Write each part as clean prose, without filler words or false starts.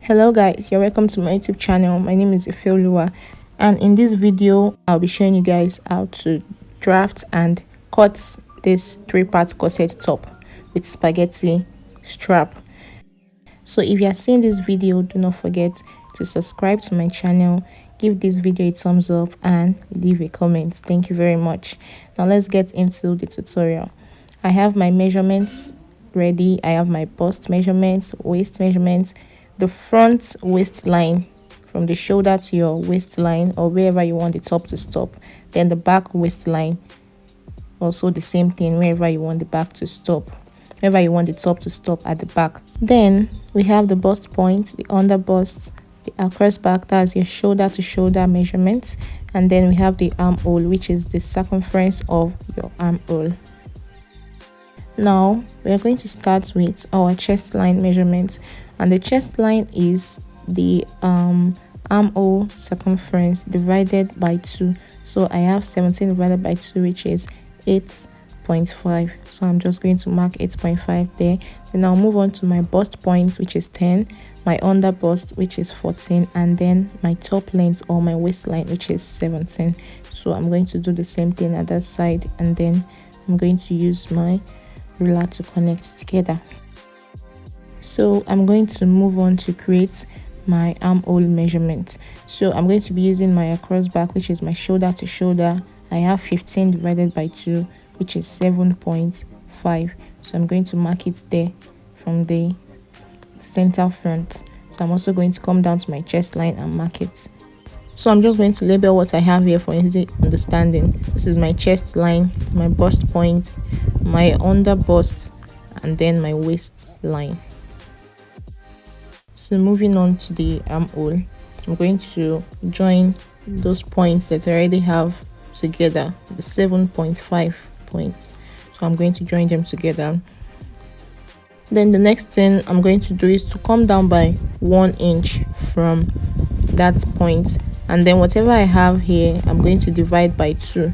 Hello guys, you're welcome to my YouTube channel. My name is Frriendly, and in this video I'll be showing you guys how to draft and cut this 3-part corset top with spaghetti strap. So if you are seeing this video, do not forget to subscribe to my channel, give this video a thumbs up and leave a comment. Thank you very much. Now let's get into the tutorial. I have my measurements ready. I have my bust measurements, waist measurements, the front waistline from the shoulder to your waistline or wherever you want the top to stop, then the back waistline, also the same thing, wherever you want the back to stop, wherever you want the top to stop at the back. Then we have the bust point, the under bust, the across back, that's your shoulder to shoulder measurement, and then we have the armhole, which is the circumference of your armhole. Now we are going to start with our chest line measurement, and the chest line is the armhole circumference divided by 2. So I have 17 divided by 2, which is 8.5. So I'm just going to mark 8.5 there. Then I'll move on to my bust point, which is 10, my under bust, which is 14, and then my top length or my waistline, which is 17. So I'm going to do the same thing at that side, and then I'm going to use my ruler to connect together. So I'm going to move on to create my armhole measurement. So I'm going to be using my across back, which is my shoulder to shoulder. I have 15 divided by 2, which is 7.5. So I'm going to mark it there from the center front. So I'm also going to come down to my chest line and mark it. So I'm just going to label what I have here for easy understanding. This is my chest line, my bust point, my under bust, and then my waistline. So moving on to the armhole, I'm going to join those points that I already have together, the 7.5 points. So I'm going to join them together. Then the next thing I'm going to do is to come down by 1 inch from that point, and then whatever I have here I'm going to divide by 2.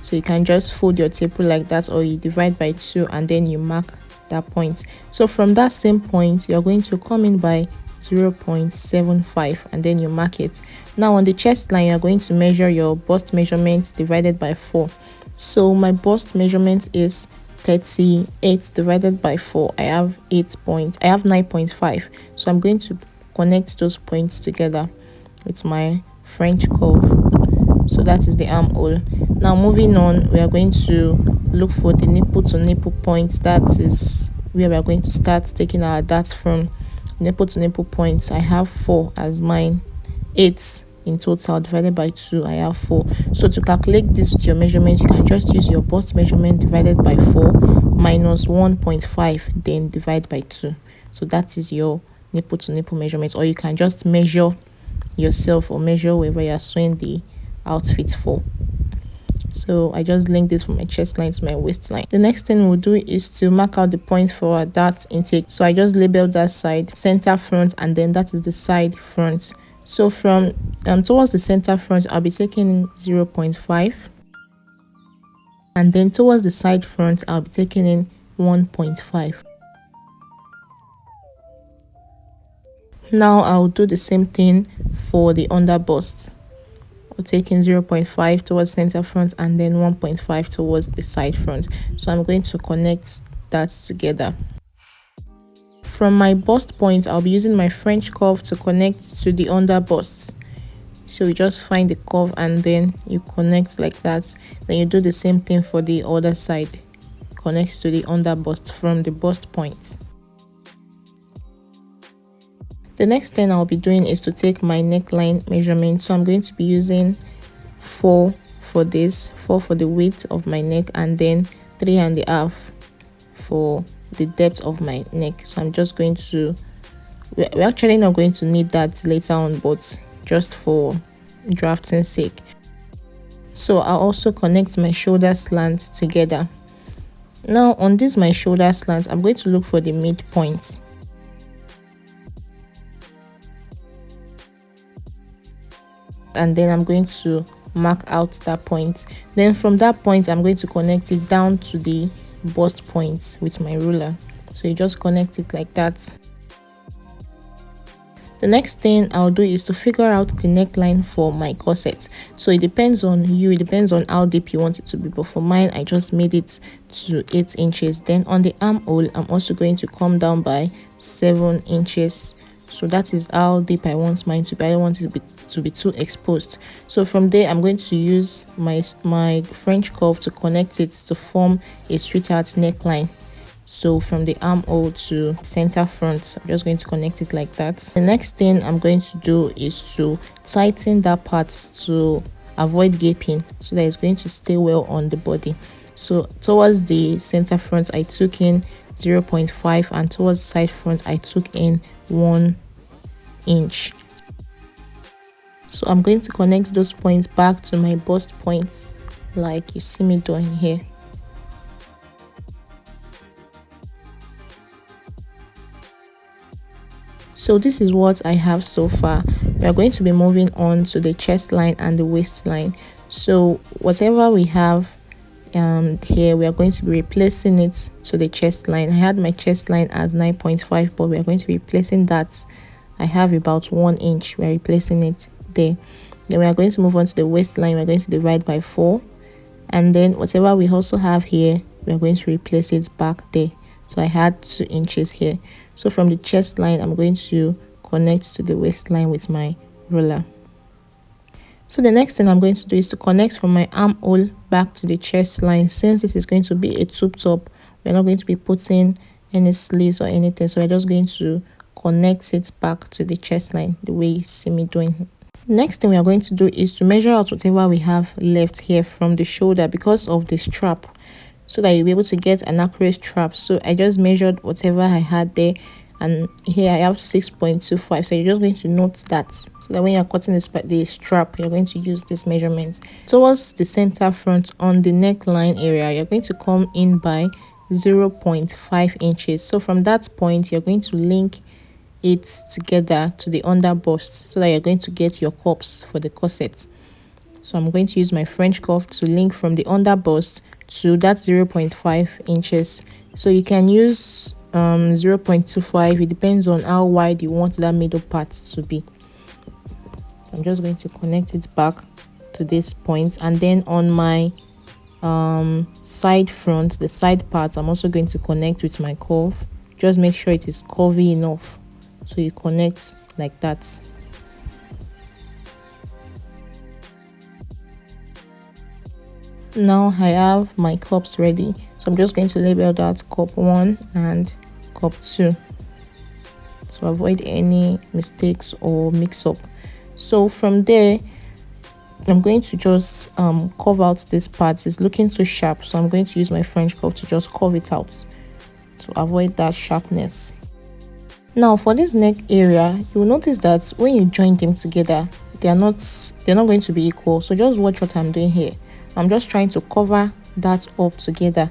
So you can just fold your taper like that, or you divide by 2 and then you mark that point. So from that same point you're going to come in by 0.75 and then you mark it. Now on the chest line you're going to measure your bust measurement divided by 4. So my bust measurement is 38 divided by 4. I have 9.5. So I'm going to connect those points together with my French curve. So that is the armhole. Now moving on, we are going to look for the nipple to nipple point. That is where we are going to start taking our darts from. Nipple to nipple points, I have 4 as mine. 8 in total divided by 2, I have 4. So to calculate this with your measurement, you can just use your bust measurement divided by 4 minus 1.5, then divide by 2. So that is your nipple to nipple measurement, or you can just measure yourself or measure wherever you are sewing the outfit for. So I just link this from my chest line to my waistline. The next thing we'll do is to mark out the points for our dart intake. So I just labeled that side center front, and then that is the side front. So from towards the center front I'll be taking 0.5, and then towards the side front I'll be taking in 1.5. Now I'll do the same thing for the under bust. I'll take in 0.5 towards center front and then 1.5 towards the side front. So I'm going to connect that together. From my bust point I'll be using my French curve to connect to the under bust. So you just find the curve and then you connect like that. Then you do the same thing for the other side. Connects to the under bust from the bust point. The next thing I'll be doing is to take my neckline measurement. So I'm going to be using 4 for this, 4 for the width of my neck, and then 3.5 for the depth of my neck. So I'm just going to, we're actually not going to need that later on, but just for drafting sake. So I'll also connect my shoulder slant together. Now on this my shoulder slant, I'm going to look for the midpoint. And then I'm going to mark out that point. Then from that point I'm going to connect it down to the bust point with my ruler. So you just connect it like that. The next thing I'll do is to figure out the neckline for my corset. So it depends on you, it depends on how deep you want it to be, but for mine I just made it to 8 inches. Then on the armhole, I'm also going to come down by 7 inches. So that is how deep I want mine to be. I don't want it to be too exposed. So from there, I'm going to use my French curve to connect it to form a sweetheart neckline. So from the armhole to center front, I'm just going to connect it like that. The next thing I'm going to do is to tighten that part to avoid gaping, so that it's going to stay well on the body. So towards the center front, I took in 0.5, and towards the side front, I took in 1 inch. So I'm going to connect those points back to my bust points like you see me doing here. So this is what I have so far. We are going to be moving on to the chest line and the waistline. So whatever we have here, we are going to be replacing it to the chest line. I had my chest line at 9.5, but we are going to be replacing that. I have about 1 inch. We are replacing it there. Then we are going to move on to the waistline. We are going to divide by 4, and then whatever we also have here, we are going to replace it back there. So I had 2 inches here. So from the chest line, I'm going to connect to the waistline with my ruler. So the next thing I'm going to do is to connect from my armhole back to the chest line. Since this is going to be a tube top, we're not going to be putting any sleeves or anything, so we're just going to connect it back to the chest line the way you see me doing. Next thing we are going to do is to measure out whatever we have left here from the shoulder because of the strap, so that you'll be able to get an accurate strap. So I just measured whatever I had there, and here I have 6.25. So you're just going to note that, so that when you're cutting the strap, you're going to use this measurement. Towards the center front on the neckline area, you're going to come in by 0.5 inches. So from that point, you're going to link it together to the under bust, so that you're going to get your cups for the corset. So I'm going to use my French curve to link from the under bust to that 0.5 inches. So you can use 0.25. It depends on how wide you want that middle part to be. So I'm just going to connect it back to this point, and then on my side front, the side part, I'm also going to connect with my curve. Just make sure it is curvy enough, so you connect like that. Now I have my cups ready, so I'm just going to label that cup 1 and cup 2 to avoid any mistakes or mix-up. So from there, I'm going to just curve out this part. It's looking too sharp, so I'm going to use my French curve to just curve it out to avoid that sharpness. Now for this neck area, you will notice that when you join them together, they're not going to be equal. So just watch what I'm doing here. I'm just trying to cover that up together.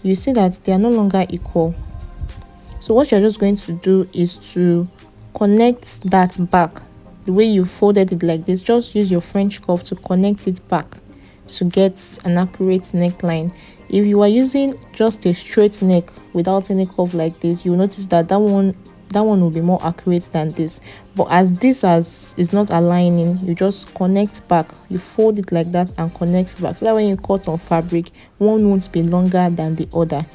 You see that they are no longer equal. So what you're just going to do is to connect that back. The way you folded it like this, just use your French curve to connect it back to get an accurate neckline. If you are using just a straight neck without any curve like this, you'll notice that that one will be more accurate than this. But as this is not aligning, you just connect back. You fold it like that and connect back, so that when you cut on fabric, one won't be longer than the other.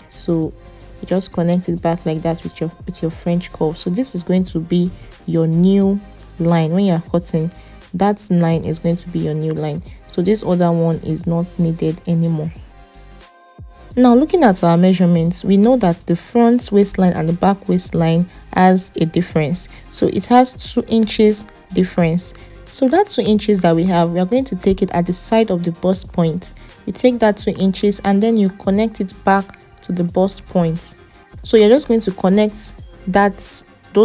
So you just connect it back like that with your French curve. So this is going to be your new line. When you're cutting, that line is going to be your new line. So this other one is not needed anymore. Now looking at our measurements, we know that the front waistline and the back waistline has a difference. So it has 2 inches difference. So that 2 inches that we are going to take it at the side of the bust point. You take that 2 inches and then you connect it back to the bust point. So you're just going to connect those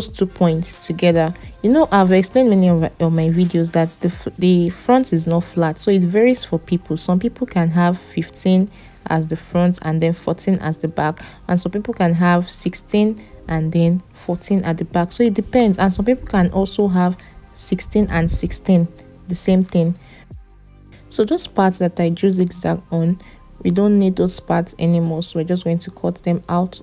2 points together. You know, I've explained many of my videos that the front is not flat, so it varies for people. Some people can have 15 as the front and then 14 as the back, and some people can have 16 and then 14 at the back. So it depends. And some people can also have 16 and 16, the same thing. So those parts that I drew zigzag on, we don't need those parts anymore, so we're just going to cut them out.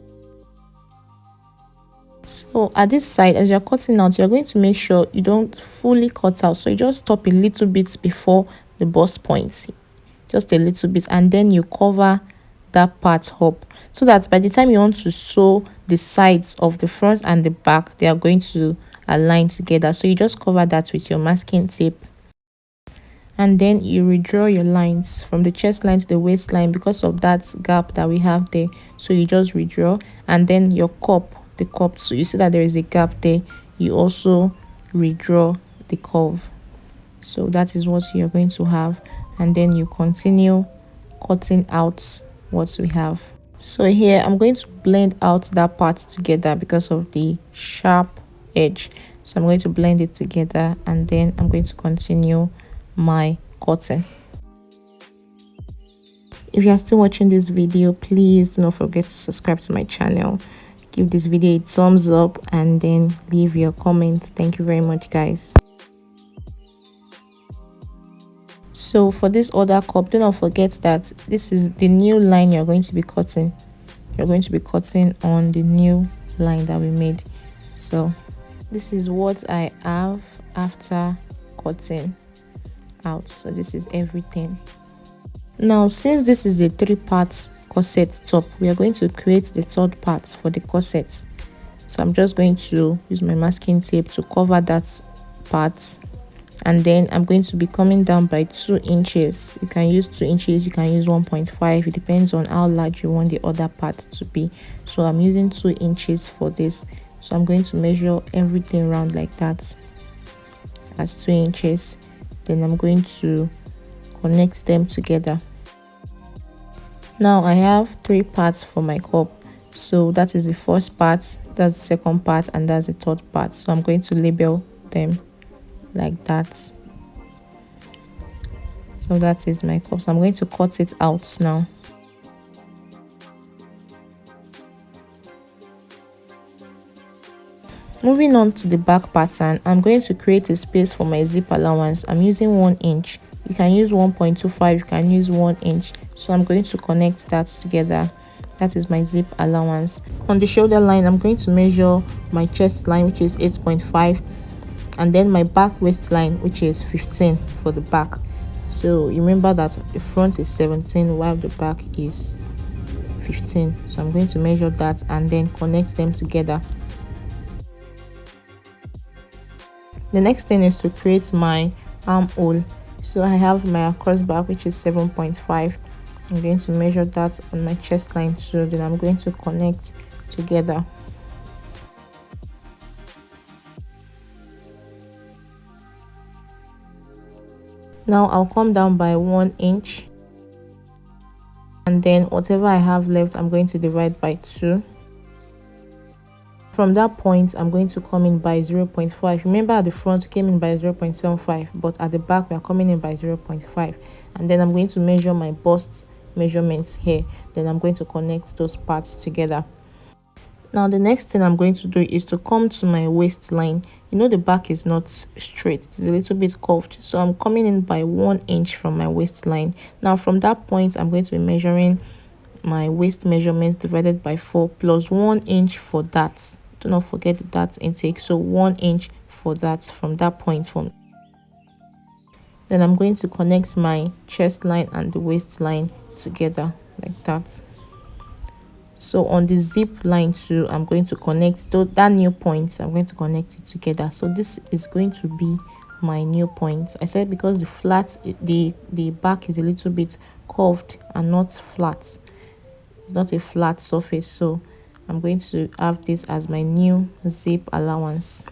So at this side, as you're cutting out, you're going to make sure you don't fully cut out, so you just stop a little bit before the bust point, just a little bit, and then you cover that part up, so that by the time you want to sew the sides of the front and the back, they are going to align together. So you just cover that with your masking tape, and then you redraw your lines from the chest line to the waistline because of that gap that we have there. So you just redraw, and then your cup, the cup, so you see that there is a gap there, you also redraw the curve. So that is what you're going to have, and then you continue cutting out what we have. So here I'm going to blend out that part together because of the sharp edge. So I'm going to blend it together, and then I'm going to continue my cutting. If you are still watching this video, please do not forget to subscribe to my channel, give this video a thumbs up, and then leave your comment. Thank you very much, guys. So for this other cup, do not forget that this is the new line you're going to be cutting. You're going to be cutting on the new line that we made. So this is what I have after cutting out. So this is everything. Now, since this is a 3-part corset top, we are going to create the third part for the corset. So I'm just going to use my masking tape to cover that part, and then I'm going to be coming down by 2 inches. You can use 2 inches, you can use 1.5. It depends on how large you want the other part to be. So I'm using 2 inches for this. So I'm going to measure everything around like that as 2 inches. Then I'm going to connect them together. Now I have 3 parts for my cup. So that is the first part, that's the second part, and that's the third part. So I'm going to label them like that. So that is my cup. So I'm going to cut it out now. Moving on to the back pattern, I'm going to create a space for my zip allowance. I'm using 1 inch. You can use 1.25, you can use 1 inch. So I'm going to connect that together. That is my zip allowance. On the shoulder line, I'm going to measure my chest line, which is 8.5, and then my back waistline, which is 15 for the back. So remember that the front is 17 while the back is 15. So I'm going to measure that and then connect them together. The next thing is to create my armhole. So I have my across back, which is 7.5. I'm going to measure that on my chest line too. Then I'm going to connect together. Now I'll come down by 1 inch, and then whatever I have left, I'm going to divide by 2. From that point, I'm going to come in by 0.5. Remember, at the front we came in by 0.75, but at the back we are coming in by 0.5. And then I'm going to measure my bust measurements here. Then I'm going to connect those parts together. Now the next thing I'm going to do is to come to my waistline. You know, the back is not straight, it's a little bit curved, so I'm coming in by 1 inch from my waistline. Now from that point, I'm going to be measuring my waist measurements divided by 4 plus 1 inch for that. Do not forget that intake. So 1 inch for that from that point. Then I'm going to connect my chest line and the waistline together like that. So on the zip line too, I'm going to connect that new point. I'm going to connect it together. So this is going to be my new point. I said because the back is a little bit curved and not flat. It's not a flat surface, so I'm going to have this as my new zip allowance.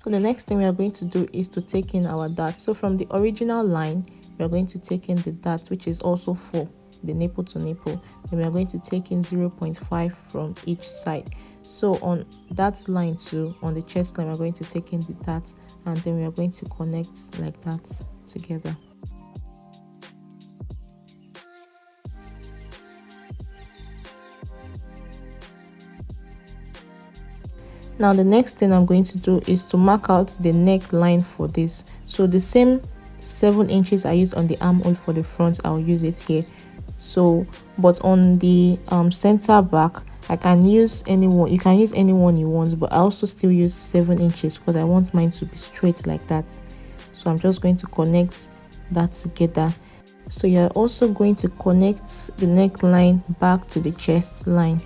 So the next thing we are going to do is to take in our dart. So from the original line, we are going to take in the dart, which is also 4, the nipple to nipple. Then we are going to take in 0.5 from each side. So on that line too, on the chest line, we're going to take in the dart, and then we are going to connect like that together. Now the next thing I'm going to do is to mark out the neckline for this. So the same 7 inches I used on the armhole for the front, I'll use it here. So but on the center back, I can use anyone, you can use anyone you want, but I also still use 7 inches because I want mine to be straight like that. So I'm just going to connect that together. So you're also going to connect the neckline back to the chest line,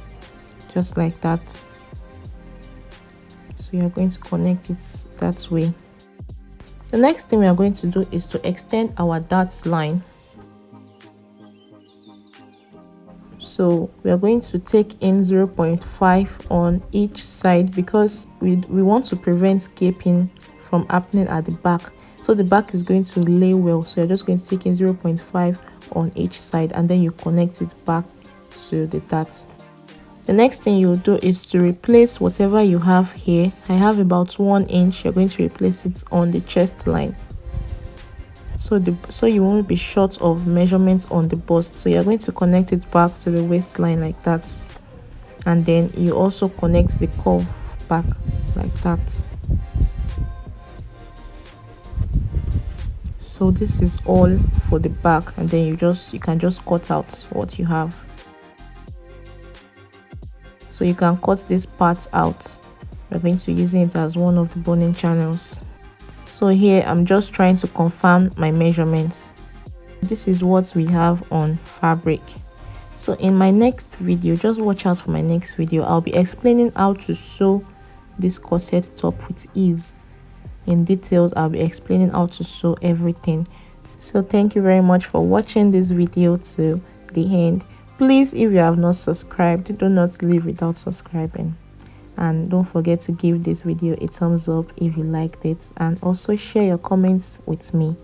just like that. So you're going to connect it that way. The next thing we are going to do is to extend our dart line. So we are going to take in 0.5 on each side because we want to prevent gaping from happening at the back. So the back is going to lay well. So you're just going to take in 0.5 on each side and then you connect it back to the dart. The next thing you'll do is to replace whatever you have here. I have about 1 inch. You're going to replace it on the chest line. So you won't be short of measurements on the bust. So you're going to connect it back to the waistline like that. And then you also connect the curve back like that. So this is all for the back, and then you can just cut out what you have. So you can cut this part out. We're going to use it as one of the boning channels. So here I'm just trying to confirm my measurements. This is what we have on fabric. So in my next video, just watch out for my next video, I'll be explaining how to sew this corset top with ease. In details, I'll be explaining how to sew everything. So thank you very much for watching this video to the end. Please, if you have not subscribed, do not leave without subscribing. And don't forget to give this video a thumbs up if you liked it, and also share your comments with me.